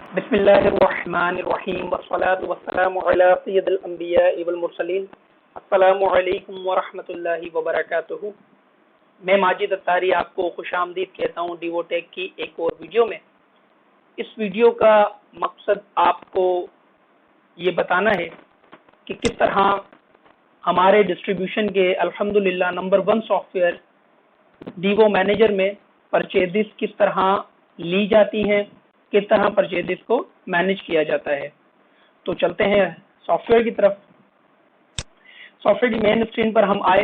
बिस्मिल्लाहिर्रहमानिर्रहीम वस्सलातु वस्सलामु अला सय्यिदिल अंबिया'i वल मुरसलीन। अस्सलामु अलैकुम व रहमतुल्लाहि व बरकातुहू। मैं माजिद अत्तारी आपको खुशामदीद कहता हूँ डिवोटेक की एक और वीडियो में। इस वीडियो का मकसद आपको ये बताना है कि किस तरह हमारे डिस्ट्रीब्यूशन के अल्हम्दुलिल्लाह नंबर 1 सॉफ्टवेयर डीवो मैनेजर में परचेजेस किस तरह ली जाती हैं, किस तरह परचेजेस को मैनेज किया जाता है। तो चलते हैं सॉफ्टवेयर की तरफ। सॉफ्टवेयर की मेन स्क्रीन पर हम आए,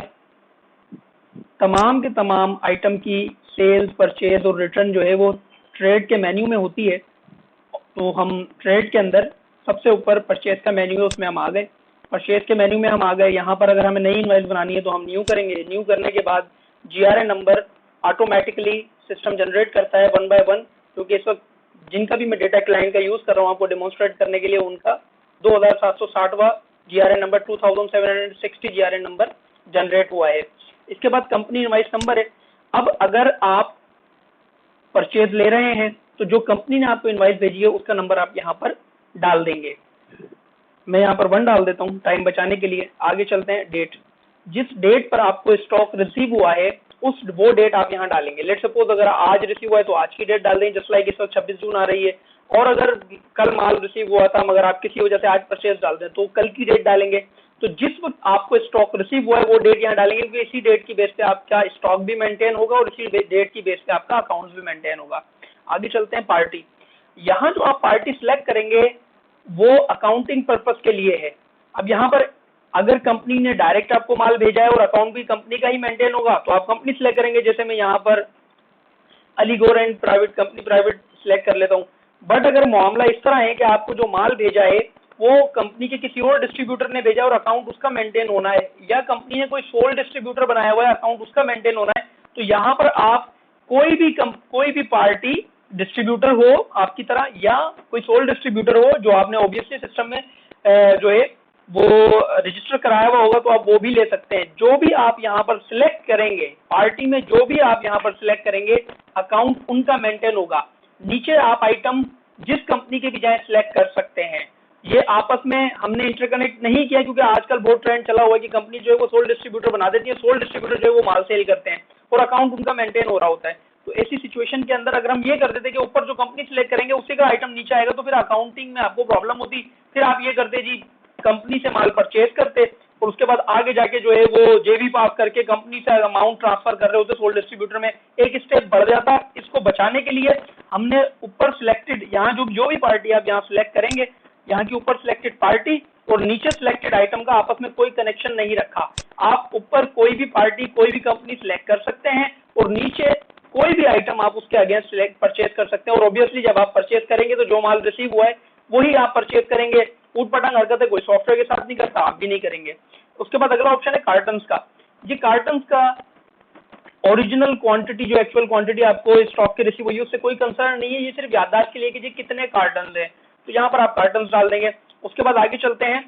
तमाम के तमाम आइटम की सेल्स, परचेज और रिटर्न जो है वो ट्रेड के मेन्यू में होती है। तो हम ट्रेड के अंदर सबसे ऊपर परचेज का मेन्यू है, उसमें हम आ गए। परचेज के मेन्यू में हम आ गए। यहाँ पर अगर हमें नई इनवॉइस बनानी है तो हम न्यू करेंगे। न्यू करने के बाद जीआरए नंबर ऑटोमेटिकली सिस्टम जनरेट करता है 1 बाय 1, क्योंकि इस वक्त जिनका भी मैं डेटा क्लाइंट का यूज कर रहा हूँ आपको डेमोन्स्ट्रेट करने के लिए, उनका 2760वां GRA number 2760 GRA number generate हुआ है। इसके बाद कंपनी इनवॉइस नंबर है। अब अगर आप परचेज ले रहे हैं तो जो कंपनी ने आपको इनवॉइस भेजी है उसका नंबर आप यहाँ पर डाल देंगे। मैं यहाँ पर 1 डाल देता हूँ टाइम बचाने के लिए। आगे चलते हैं। डेट, जिस डेट पर आपको स्टॉक रिसीव हुआ है वो डेट आप यहाँ डालेंगे। लेट सपोज अगर आज रिसीव हुआ है तो आज की डेट डाल देंगे, जस्ट लाइक इस वक्त 26 जून आ रही है। और अगर कल माल रिसीव हुआ था मगर आप किसी वजह से आज परचेज डाल दें तो कल की डेट डालेंगे। तो जिस वक्त आपको स्टॉक रिसीव हुआ है वो डेट यहाँ डालेंगे, क्योंकि इसी डेट की बेस पे आपका स्टॉक भी मेंटेन होगा और इसी डेट की बेस पे आपका अकाउंट भी मेंटेन होगा। आगे चलते हैं। पार्टी, यहाँ जो आप पार्टी सिलेक्ट करेंगे वो अकाउंटिंग पर्पस के लिए है। अब यहाँ पर अगर कंपनी ने डायरेक्ट आपको माल भेजा है और अकाउंट भी कंपनी का ही मेंटेन होगा तो आप कंपनी सिलेक्ट करेंगे। जैसे मैं यहाँ पर अलीगोर and private company private select कर लेता हूँ। बट अगर मामला इस तरह है कि आपको जो माल भेजा है वो कंपनी के किसी और डिस्ट्रीब्यूटर ने भेजा और अकाउंट उसका मेंटेन होना है, या कंपनी ने कोई सोल डिस्ट्रीब्यूटर बनाया हुआ है अकाउंट उसका मेंटेन होना है, तो यहाँ पर आप कोई भी पार्टी डिस्ट्रीब्यूटर हो आपकी तरह या कोई सोल डिस्ट्रीब्यूटर हो जो आपने ऑब्वियसली सिस्टम में जो है वो रजिस्टर कराया हुआ होगा तो आप वो भी ले सकते हैं। जो भी आप यहाँ पर सिलेक्ट करेंगे पार्टी में, जो भी आप यहाँ पर सिलेक्ट करेंगे अकाउंट उनका मेंटेन होगा। नीचे आप आइटम जिस कंपनी के भी जाए सिलेक्ट कर सकते हैं। ये आपस में हमने इंटरकनेक्ट नहीं किया क्योंकि आजकल बहुत ट्रेंड चला हुआ है कि कंपनी जो है वो सोल डिस्ट्रीब्यूटर बना देती है, सोल डिस्ट्रीब्यूटर जो है वो माल सेल करते हैं और अकाउंट उनका मेंटेन हो रहा होता है। तो ऐसी सिचुएशन के अंदर अगर हम ये कर देते कि ऊपर जो कंपनी सिलेक्ट करेंगे उसी का आइटम नीचे आएगा तो फिर अकाउंटिंग में आपको प्रॉब्लम होती। फिर आप ये करते जी कंपनी से माल परचेज करते और उसके बाद आगे जाके जो है वो जेबी पास करके कंपनी से अमाउंट ट्रांसफर कर रहे होते सोल डिस्ट्रीब्यूटर में, एक स्टेप बढ़ जाता। इसको बचाने के लिए हमने ऊपर सिलेक्टेड, यहाँ जो भी पार्टी आप यहाँ सिलेक्ट करेंगे यहाँ की ऊपर सिलेक्टेड पार्टी और नीचे सिलेक्टेड आइटम का आपस में कोई कनेक्शन नहीं रखा। आप ऊपर कोई भी पार्टी कोई भी कंपनी सिलेक्ट कर सकते हैं और नीचे कोई भी आइटम आप उसके अगेंस्ट सिलेक्ट परचेज कर सकते हैं। और ऑब्वियसली जब आप परचेज करेंगे तो जो माल रिसीव हुआ है वही आप परचेज करेंगे। ऊटपटांग हरकतें कोई सॉफ्टवेयर के साथ नहीं करता, आप भी नहीं करेंगे। उसके बाद अगला ऑप्शन है कार्टन्स का। ये कार्टन्स का ओरिजिनल क्वांटिटी जो एक्चुअल क्वांटिटी आपको स्टॉक के रिसीव हुई है उससे कोई कंसर्न नहीं है, ये सिर्फ याददाश्त के लिए कि जी कितने कार्टन है, तो यहाँ पर आप कार्टन डाल देंगे। उसके बाद आगे चलते हैं।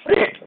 फ्रेट,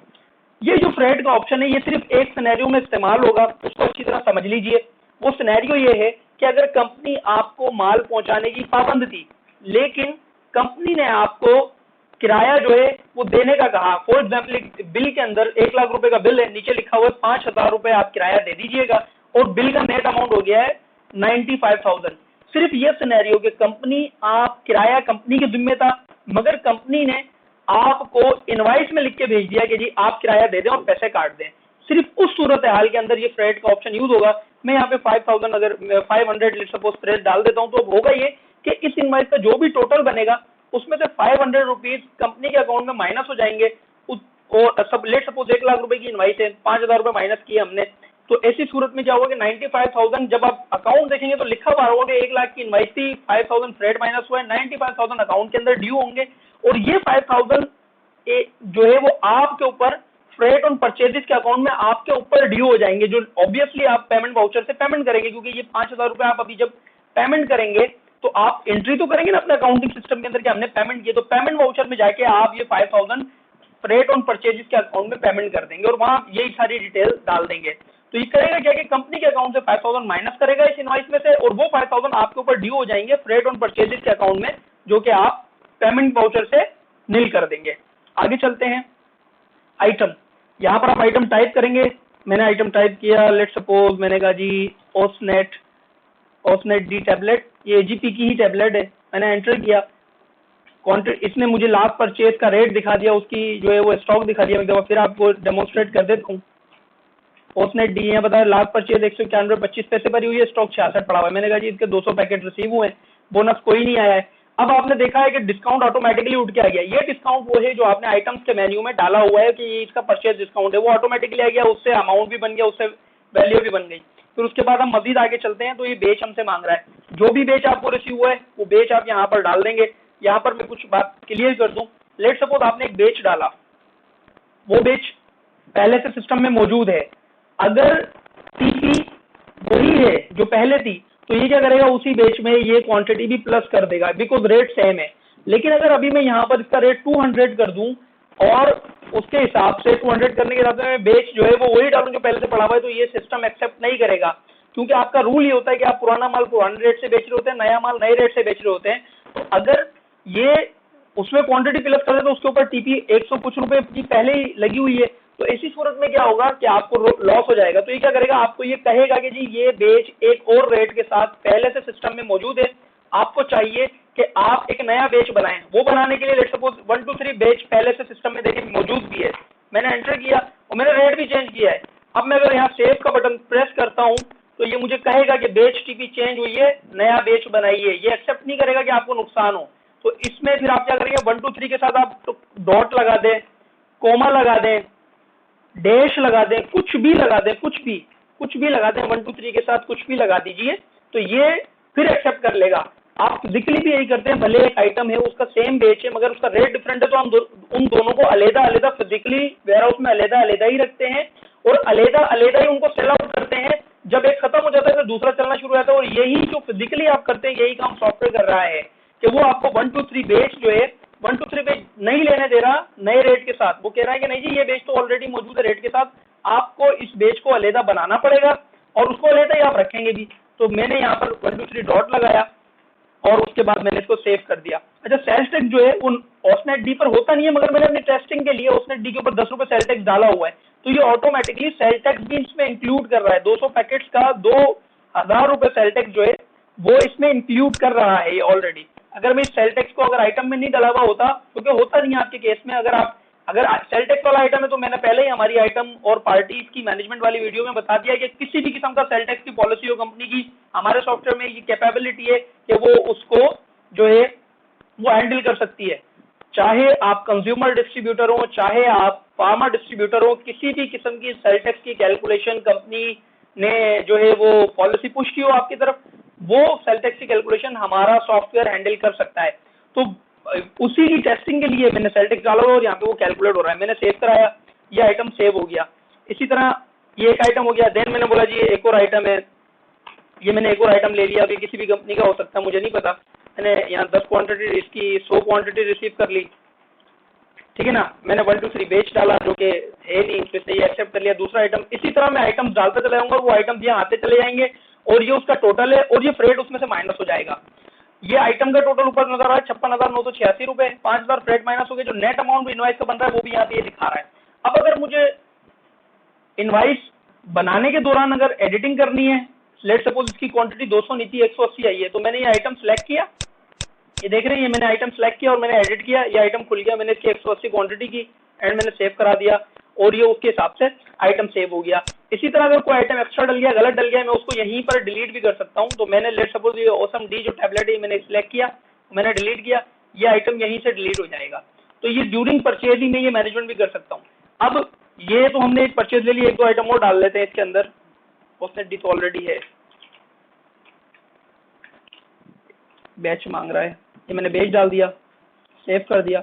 ये जो फ्रेट का ऑप्शन है ये सिर्फ एक सिनेरियो में इस्तेमाल होगा, उसको अच्छी तरह समझ लीजिए। वो सिनेरियो ये है कि अगर कंपनी आपको माल पहुंचाने की पाबंद थी लेकिन कंपनी ने आपको किराया जो है वो देने का कहा। फॉर एग्जाम्पल बिल के अंदर 1 लाख रुपए का बिल है, नीचे लिखा हुआ है 5,000 रुपए आप किराया दे दीजिएगा और बिल का नेट अमाउंट हो गया है 95,000। सिर्फ ये सिनेरियो कि कंपनी आप किराया कंपनी के जिम्मे था मगर कंपनी ने आपको इनवाइस में लिख के भेज दिया कि जी आप किराया दे दें और पैसे काट दें, सिर्फ उस सूरत हाल के अंदर ये फ्रेट का ऑप्शन यूज होगा। मैं यहाँ पे 5,000 अगर 500 सपोज फ्रेट डाल देता हूँ तो होगा ये कि इस इनवाइस का जो भी टोटल बनेगा उसमें से 500 रुपीज कंपनी के अकाउंट में माइनस हो जाएंगे। और सब लेट सपोज 1 लाख रुपए की इनवाइस है, 5,000 रुपए माइनस किए हमने, तो ऐसी सूरत में क्या होगा कि 95,000 जब आप अकाउंट देखेंगे तो लिखा हुआ होगा कि 1 लाख की इनवाइस थी, 5,000 फ्रेट माइनस हुआ है, 95,000 अकाउंट के अंदर ड्यू होंगे और ये 5,000 जो है वो आपके ऊपर फ्रेट ऑन परचेजेस के अकाउंट में आपके ऊपर ड्यू हो जाएंगे, जो ऑब्वियसली आप पेमेंट वाउचर से पेमेंट करेंगे क्योंकि ये 5,000 रुपए आप अभी जब पेमेंट करेंगे तो आप एंट्री तो करेंगे ना अपने अकाउंटिंग सिस्टम के अंदर कि हमने पेमेंट किया, तो पेमेंट वाउचर में जाके आप ये 5,000 फ्रेट ऑन परचेजेस के अकाउंट में पेमेंट कर देंगे और वहां यही सारी डिटेल डाल देंगे। तो ये करेगा क्या कि कंपनी के अकाउंट से 5,000 माइनस करेगा इस इनवाइस में से और वो 5,000 आपके ऊपर ड्यू हो जाएंगे फ्रेट ऑन परचेजेस के अकाउंट में, जो कि आप पेमेंट वाउचर से नील कर देंगे। आगे चलते हैं। आइटम, यहाँ पर आप आइटम टाइप करेंगे। मैंने आइटम टाइप किया, लेट सपोज मैंने कहा जी ओसनेट डी टैबलेट, ये एजीपी की ही टैबलेट है। मैंने एंटर किया, क्वांटिटी, इसने मुझे लास्ट परचेज का रेट दिखा दिया, उसकी जो है वो स्टॉक दिखा दिया। मैं फिर आपको डेमोन्स्ट्रेट कर देता हूँ। ओसनेट डी है, बताया लास्ट परचेज 191.25 भरी हुई है, स्टॉक 66 पड़ा हुआ है। मैंने कहा जी इसके 200 पैकेट रिसीव हुए, बोनस कोई नहीं आया है। अब आपने देखा है कि डिस्काउंट ऑटोमेटिकली उठ के आ गया। ये डिस्काउंट वो है जो आपने आइटम्स के मेन्यू में डाला हुआ है कि ये इसका परचेज डिस्काउंट है, वो ऑटोमेटिकली आ गया, उससे अमाउंट भी बन गया, उससे वैल्यू भी बन गई। फिर उसके बाद हम मजीद आगे चलते हैं। तो ये बेच हमसे मांग रहा है, जो भी बेच आपको रिसीव हुआ है वो बेच आप यहाँ पर डाल देंगे। यहाँ पर मैं कुछ बात क्लियर कर दूं। लेट सपोज आपने एक बेच डाला, वो बेच पहले से सिस्टम में मौजूद है, अगर टीपी वही है जो पहले थी तो ये क्या करेगा, उसी बेच में ये क्वांटिटी भी प्लस कर देगा, बिकॉज रेट सेम है। लेकिन अगर अभी मैं यहाँ पर इसका रेट 200 कर दूं और उसके हिसाब से 200 करने के हिसाब से मैं बेच जो है वो वही डालूं जो पहले से पड़ा हुआ है, तो ये सिस्टम एक्सेप्ट नहीं करेगा। क्योंकि आपका रूल ये होता है कि आप पुराना माल पुराने रेट से बेच रहे होते हैं, नया माल नए रेट से बेच रहे होते हैं। तो अगर ये उसमें क्वांटिटी प्लस कर दे तो उसके ऊपर टीपी 100 कुछ रुपए की पहले ही लगी हुई है। तो ऐसी सूरत में क्या होगा कि आपको लॉस हो जाएगा। तो ये क्या करेगा, आपको ये कहेगा कि जी ये बेच एक और रेट के साथ पहले से सिस्टम में मौजूद है, आपको चाहिए कि आप एक नया बेच बनाएं। वो बनाने के लिए लेट्स सपोज 1 2 3 बेच पहले से सिस्टम में देखिए मौजूद भी है, मैंने एंटर किया और मैंने रेट भी चेंज किया है। अब मैं अगर यहाँ सेव का बटन प्रेस करता हूँ तो ये मुझे कहेगा कि बेच टीपी चेंज हुई है, नया बेच बनाइए। ये एक्सेप्ट नहीं करेगा कि आपको नुकसान हो। तो इसमें फिर आप क्या करेंगे, 1 2 3 के साथ आप डॉट लगा दें, कोमा लगा दें, डैश लगा दें, कुछ भी लगा दें, कुछ भी लगा दें, 1 2 3 के साथ कुछ भी लगा दीजिए, तो ये फिर एक्सेप्ट कर लेगा। आप फिजिकली भी यही करते हैं, भले एक आइटम है उसका सेम बेच है मगर उसका रेट डिफरेंट है, तो हम उन दोनों को अलग अलग फिजिकली वेयरहाउस में अलग अलग ही रखते हैं और अलग अलग ही उनको सेल आउट करते हैं। जब एक खत्म हो जाता है तो दूसरा चलना शुरू हो जाता है। और यही जो फिजिकली आप करते हैं यही काम सॉफ्टवेयर कर रहा है कि वो आपको 1 2 3 बेच जो है 1 2 3 बेच नहीं लेने दे रहा नए रेट के साथ। वो कह रहा है कि नहीं जी ये बेच तो ऑलरेडी मौजूद है रेट के साथ, आपको इस बेच को अलग बनाना पड़ेगा और उसको अलग ही आप रखेंगे भी। तो मैंने यहाँ पर 1 2 3 डॉट लगाया और उसके बाद मैंने इसको सेव कर दिया। अच्छा, सेल्स टैक्स जो है उन ओसनेट डी पर होता नहीं है, मगर मैंने अपनी टेस्टिंग के लिए ओसनेट डी के ऊपर 10 रुपए सेल टैक्स डाला हुआ है, तो ये ऑटोमेटिकली सेल टैक्स भी इसमें इंक्लूड कर रहा है। 200 पैकेट्स का 2000 रुपए सेल टैक्स जो है वो इसमें इंक्लूड कर रहा है ये ऑलरेडी। अगर मैं इस सेल टैक्स को अगर आइटम में नहीं डाला हुआ होता, क्योंकि होता नहीं है आपके केस में, अगर सेल टैक्स वाला आइटम है तो मैंने पहले ही हमारी आइटम और पार्टी की मैनेजमेंट वाली वीडियो में बता दिया कि किसी भी किस्म का सेल टैक्स की पॉलिसी हो कंपनी की, हमारे सॉफ्टवेयर में ये कैपेबिलिटी है कि वो उसको जो है वो हैंडल कर सकती है। चाहे आप कंज्यूमर डिस्ट्रीब्यूटर हो, चाहे आप फार्मा डिस्ट्रीब्यूटर हो, किसी भी किस्म की सेल टैक्स की कैलकुलेशन कंपनी ने जो है वो पॉलिसी पुश की हो आपकी तरफ, वो सेल टैक्स की कैलकुलेशन हमारा सॉफ्टवेयर हैंडल कर सकता है। तो उसी की टेस्टिंग के लिए मैंने सेल टैक्स डाला और यहाँ पे वो कैलकुलेट हो रहा है। मैंने सेव कराया, ये आइटम सेव हो गया। इसी तरह ये एक आइटम हो गया। देन मैंने बोला जी एक और आइटम है, ये मैंने एक और आइटम ले लिया। अभी किसी भी कंपनी का हो सकता है, मुझे नहीं पता। मैंने यहाँ 10 क्वांटिटी इसकी 100 क्वांटिटी रिसीव कर ली, ठीक है ना। मैंने 1 2 3 बेच डाला जो कि है नहीं, फिर से ये एक्सेप्ट कर लिया। दूसरा आइटम, इसी तरह मैं आइटम्स डालते चले जाऊंगा, वो आइटम्स यहाँ आते चले जाएंगे और ये उसका टोटल है और ये फ्रेट उसमें से माइनस हो जाएगा। ये आइटम का टोटल ऊपर नजर आ रहा है 56,986 रुपए, 5,000 फ्रेट माइनस हो गए। जो नेट अमाउंट इनवाइस का बन रहा है वो भी यहाँ पे दिखा रहा है। अब अगर मुझे इनवाइस बनाने के दौरान अगर एडिटिंग करनी है, लेट सपोज इसकी क्वांटिटी 200 नहीं थी 180 आई है, तो मैंने ये आइटम सेलेक्ट किया, ये देख रहे हैं, ये मैंने आइटम सेलेक्ट किया और मैंने एडिट किया, ये आइटम खुल गया, मैंने इसकी 180 क्वांटिटी की एंड मैंने सेव करा दिया और ये उसके हिसाब से आइटम सेव हो गया। इसी तरह अगर कोई आइटम एक्स्ट्रा डल गया, गलत डल गया, मैं उसको यहीं पर डिलीट भी कर सकता हूं। तो मैंने लेट सपोज ये ओसम डी जो टैबलेट है मैंने सिलेक्ट किया, मैंने डिलीट किया, ये आइटम यहीं से डिलीट हो जाएगा। तो ये ड्यूरिंग परचेजिंग में ये मैनेजमेंट भी कर सकता हूँ। अब ये तो हमने एक परचेज ले ली, एक दो आइटम और डाल लेते हैं इसके अंदर। ओसनेट डी तो ऑलरेडी है, बैच मांग रहा है, ये मैंने बैच डाल दिया, सेव कर दिया।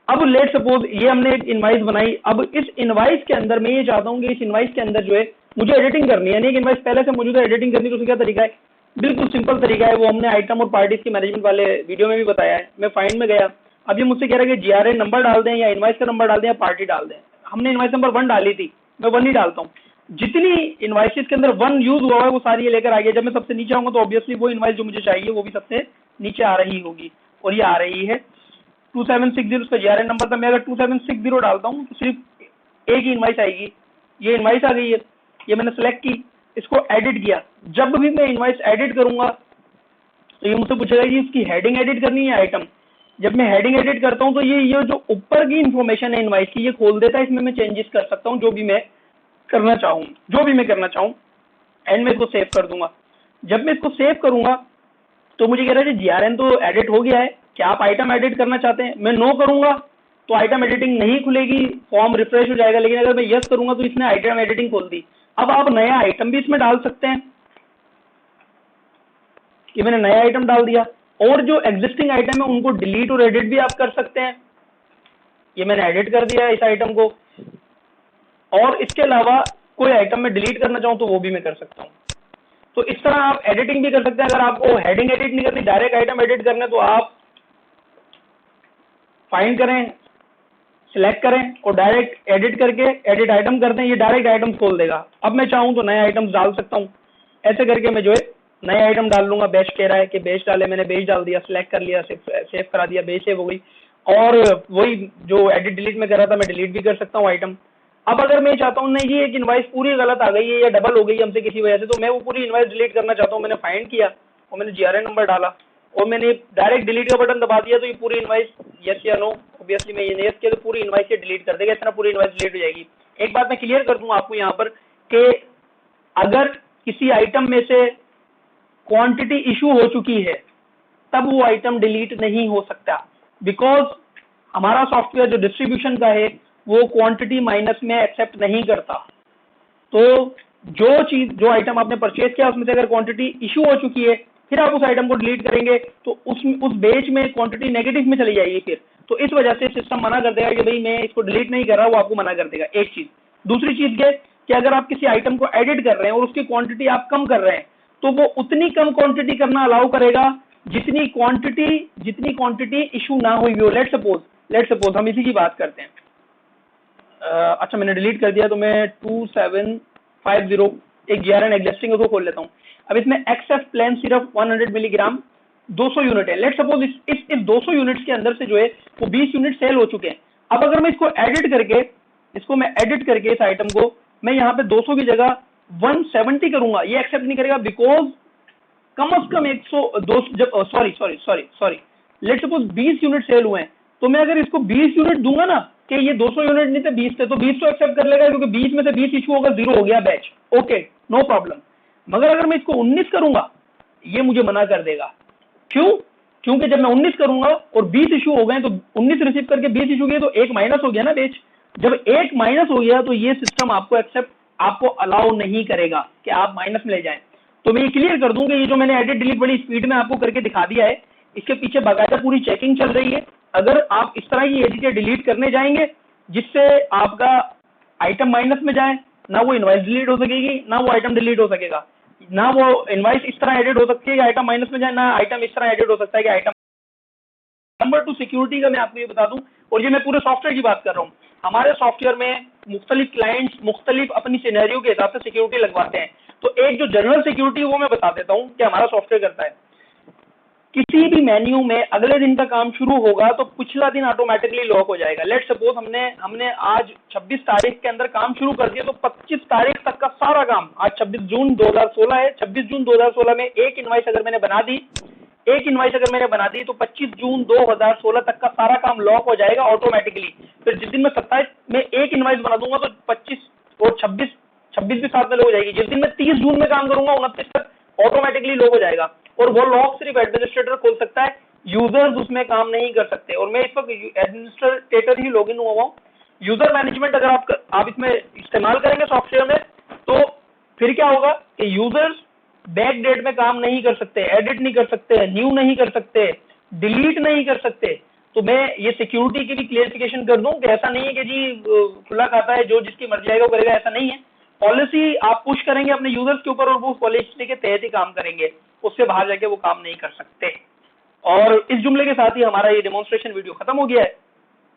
अब लेट सपोज ये हमने एक इनवाइस बनाई। अब इस इनवाइस के अंदर मैं ये चाहता हूँ कि इस इनवाइस के अंदर जो है मुझे एडिटिंग करनी है, यानी कि इनवाइस पहले से मौजूद है, एडिटिंग करनी, तो उसका क्या तरीका है, बिल्कुल सिंपल तरीका है। वो हमने आइटम और पार्टीज की मैनेजमेंट वाले वीडियो में भी बताया है। मैं फाइंड में गया, अब ये मुझसे कह रहा है कि जीआरए नंबर डाल दें या इनवाइस का नंबर डाल दें या पार्टी डाल दें। हमने इनवाइस नंबर 1 डाली थी, मैं 1 ही डालता हूँ। जितनी इनवाइसेस के अंदर 1 यूज हुआ है वो सारी ये लेकर आ गया। जब मैं सबसे नीचे आऊंगा तो ऑब्वियसली वो इनवाइस जो मुझे चाहिए वो भी सबसे नीचे आ रही होगी और ये आ रही है। 2760 उसका जीआरएन नंबर था। मैं अगर 2760 डालता हूँ तो सिर्फ एक ही इनवाइस आएगी, ये इनवाइस आ गई है, ये मैंने सेलेक्ट की, इसको एडिट किया। जब भी मैं इनवाइस एडिट करूंगा तो ये मुझसे पूछेगा कि इसकी हेडिंग एडिट करनी है आइटम। जब मैं हेडिंग एडिट करता हूँ तो ये जो ऊपर की इन्फॉर्मेशन है इनवाइस की, ये खोल देता है। इसमें मैं चेंजेस कर सकता हूँ जो भी मैं करना चाहूँ, एंड में इसको सेव कर दूंगा। जब मैं इसको सेव करूंगा तो मुझे कह रहा है जीआरएन तो एडिट हो गया है, क्या आप आइटम एडिट करना चाहते हैं? मैं नो करूंगा तो आइटम एडिटिंग नहीं खुलेगी, फॉर्म रिफ्रेश हो जाएगा। लेकिन अगर मैं यस करूंगा तो इसने आइटम एडिटिंग खोल दी। अब आप नया आइटम भी इसमें डाल सकते हैं कि मैंने नया आइटम डाल दिया, और जो एग्जिस्टिंग आइटम है उनको डिलीट और एडिट भी आप कर सकते हैं। ये मैंने एडिट कर दिया है इस आइटम को, और इसके अलावा कोई आइटम में डिलीट करना चाहूँ तो वो भी मैं कर सकता हूँ। तो इस तरह आप एडिटिंग भी कर सकते हैं। अगर आपको हेडिंग एडिट नहीं करनी, डायरेक्ट आइटम एडिट करने, तो आप फाइंड करें, सिलेक्ट करें और डायरेक्ट एडिट करके एडिट आइटम करते हैं, ये डायरेक्ट आइटम खोल देगा। अब मैं चाहूँ तो नए आइटम्स डाल सकता हूँ। ऐसे करके मैं जो है नए आइटम डाल लूंगा। बैच कह रहा है कि बैच डाले, मैंने बैच डाल दिया, सिलेक्ट कर लिया, सेव करा दिया, बैच सेव हो गई। और वही जो एडिट डिलीट में कर रहा था, मैं डिलीट भी कर सकता हूँ आइटम। अब अगर मैं चाहता हूँ नहीं जी एक इनवाइस पूरी गलत आ गई है या डबल हो गई हमसे किसी वजह से, तो मैं वो पूरी इनवाइस डिलीट करना चाहता हूँ। मैंने फाइंड किया और मैंने जीआरएन नंबर डाला और मैंने डायरेक्ट डिलीट का बटन दबा दिया, तो ये पूरी इनवाइस यस या नो, ऑब्वियसली मैं ये यस किया तो पूरी इनवाइस डिलीट कर देगा। इस तरह पूरी इनवाइस डिलीट हो जाएगी। एक बात मैं क्लियर कर दूं आपको यहाँ पर कि अगर किसी आइटम में से क्वांटिटी इशू हो चुकी है तब वो आइटम डिलीट नहीं हो सकता, बिकॉज हमारा सॉफ्टवेयर जो डिस्ट्रीब्यूशन का है वो क्वांटिटी माइनस में एक्सेप्ट नहीं करता। तो जो आइटम आपने परचेज किया उसमें से अगर क्वांटिटी इशू हो चुकी है, फिर आप उस आइटम को डिलीट करेंगे तो उस बेच में क्वांटिटी नेगेटिव में चली जाएगी फिर। तो इस वजह से सिस्टम मना कर देगा कि भाई मैं इसको डिलीट नहीं कर रहा, वो आपको मना कर देगा। एक चीज। दूसरी चीज ये कि अगर आप किसी आइटम को एडिट कर रहे हैं और उसकी क्वांटिटी आप कम कर रहे हैं, तो वो उतनी कम क्वांटिटी करना अलाउ करेगा जितनी क्वांटिटी इशू ना हुई हो। लेट सपोज हम इसी की बात करते हैं। अच्छा मैंने डिलीट कर दिया, तो मैं 2750 एक जीआरएन एग्जिस्टिंग उसको खोल लेता हूँ। अब इसमें एक्सएफ प्लेन सिर्फ 100 मिलीग्राम 200 यूनिट है। लेट सपोज इस 200 यूनिट्स के अंदर से जो है वो 20 यूनिट सेल हो चुके हैं। अब अगर मैं इसको एडिट करके इस आइटम को मैं यहाँ पे 200 की जगह 170 करूंगा, ये एक्सेप्ट नहीं करेगा, बिकॉज कम से कम 100 जब sorry let suppose 20 unit sale हुए हैं, तो मैं अगर इसको 20 यूनिट दूंगा ना कि ये 200 यूनिट नहीं थे 20 थे, तो 20 तो एक्सेप्ट कर लेगा क्योंकि 20 में से 20 इशू होगा, 0 हो गया बैच, ओके नो प्रॉब्लम। मगर अगर मैं इसको 19 करूंगा ये मुझे मना कर देगा। क्यों? क्योंकि जब मैं 19 करूंगा और 20 इशू हो गए, तो 19 रिसीव करके 20 इशू गए तो एक माइनस हो गया ना बैच। जब एक माइनस हो गया तो ये सिस्टम आपको अलाउ नहीं करेगा कि आप माइनस में ले जाएं। तो मैं ये क्लियर कर दूं कि ये जो मैंने एडिट डिलीट बड़ी स्पीड में आपको करके दिखा दिया है, इसके पीछे बाकायदा पूरी चेकिंग चल रही है। अगर आप इस तरह की एडिट डिलीट करने जाएंगे जिससे आपका आइटम माइनस में जाए, ना वो इनवाइस डिलीट हो सकेगी, ना वो आइटम डिलीट हो सकेगा, ना वो इनवाइस इस तरह एडिट हो सकती है कि आइटम माइनस में जाए, ना आइटम इस तरह एडिट हो सकता है कि आइटम। नंबर 2 सिक्योरिटी का मैं आपको ये बता दूं, और ये मैं पूरे सॉफ्टवेयर की बात कर रहा हूँ। हमारे सॉफ्टवेयर में मुख्तलिफ क्लाइंट्स मुख्तलिफ अपनी सिनेरियो के हिसाब से सिक्योरिटी लगवाते हैं। तो एक जो जनरल सिक्योरिटी वो मैं बता देता हूँ कि हमारा सॉफ्टवेयर करता है। किसी भी मेन्यू में अगले दिन का काम शुरू होगा तो पिछला दिन ऑटोमेटिकली लॉक हो जाएगा। लेट सपोज हमने आज 26 तारीख के अंदर काम शुरू कर दिया, तो 25 तारीख तक का सारा काम, आज 26 जून 2016 है, 26 जून 2016 में एक इनवाइस अगर मैंने बना दी तो 25 जून 2016 तक का सारा काम लॉक हो जाएगा ऑटोमेटिकली। फिर जिस दिन मैं 27 में एक इनवाइस बना दूंगा तो 25 और 26 भी साथ में लॉक हो जाएगी। जिस दिन मैं 30 जून में काम करूंगा 29 तक ऑटोमेटिकली लॉक हो जाएगा। और वो लॉक सिर्फ एडमिनिस्ट्रेटर खोल सकता है, यूजर्स उसमें काम नहीं कर सकते। और मैं इस वक्त एडमिनिस्ट्रेटर ही लॉगिन हुआ हूँ। यूजर मैनेजमेंट अगर आप इसमें इस्तेमाल करेंगे सॉफ्टवेयर में, तो फिर क्या होगा कि यूजर्स बैक डेट में काम नहीं कर सकते, एडिट नहीं कर सकते, न्यू नहीं कर सकते, डिलीट नहीं कर सकते। तो मैं ये सिक्योरिटी की भी क्लियरिफिकेशन कर दूं कि ऐसा नहीं है कि जी खुला खाता है जो जिसकी मर्जी आएगा वो करेगा, ऐसा नहीं है। पॉलिसी आप पुश करेंगे अपने यूजर्स के ऊपर और वो पॉलिसी के तहत ही काम करेंगे, उससे बाहर जाके वो काम नहीं कर सकते। और इस जुमले के साथ ही हमारा ये डेमोन्स्ट्रेशन वीडियो खत्म हो गया है।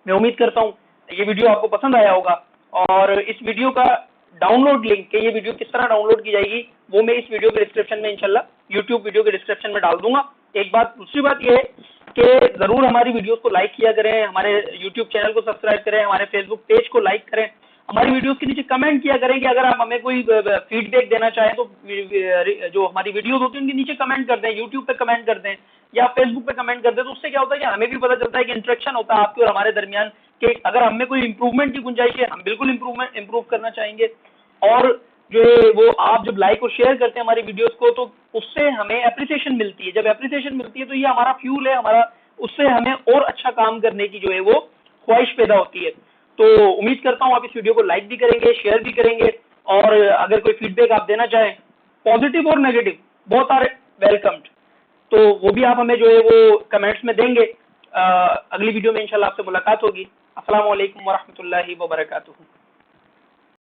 मैं उम्मीद करता हूँ ये वीडियो आपको पसंद आया होगा, और इस वीडियो का डाउनलोड लिंक के ये वीडियो किस तरह डाउनलोड की जाएगी वो मैं इस वीडियो के डिस्क्रिप्शन में इंशाल्लाह यूट्यूब वीडियो के डिस्क्रिप्शन में डाल दूंगा। एक बात, दूसरी बात ये है कि जरूर हमारी वीडियोस को लाइक किया करें, हमारे यूट्यूब चैनल को सब्सक्राइब करें, हमारे फेसबुक पेज को लाइक करें, हमारी वीडियोस के नीचे कमेंट किया करें कि अगर आप हमें कोई फीडबैक देना चाहें तो जो हमारी वीडियोस होती है उनके नीचे कमेंट कर दें, यूट्यूब पे कमेंट कर दें या फेसबुक पे कमेंट कर दें। तो उससे क्या होता है कि हमें भी पता चलता है कि इंटरेक्शन होता है आपके और हमारे दरमियान, कि अगर हमें कोई इंप्रूवमेंट की गुंजाइश है हम बिल्कुल इंप्रूव करना चाहेंगे। और जो है वो आप जब लाइक और शेयर करते हैं हमारी वीडियोस को तो उससे हमें अप्रिसिएशन मिलती है। जब अप्रिसिएशन मिलती है तो ये हमारा फ्यूल है, हमारा उससे हमें और अच्छा काम करने की जो है वो ख्वाहिश पैदा होती है। तो उम्मीद करता हूँ आप इस वीडियो को लाइक भी करेंगे, शेयर भी करेंगे, और अगर कोई फीडबैक आप देना चाहें पॉजिटिव और नेगेटिव बोथ आर वेलकम्ड, तो वो भी आप हमें जो है वो कमेंट्स में देंगे। अगली वीडियो में इंशाल्लाह आपसे मुलाकात होगी। अस्सलाम वालेकुम वरहमतुल्लाहि वबरकातुहू।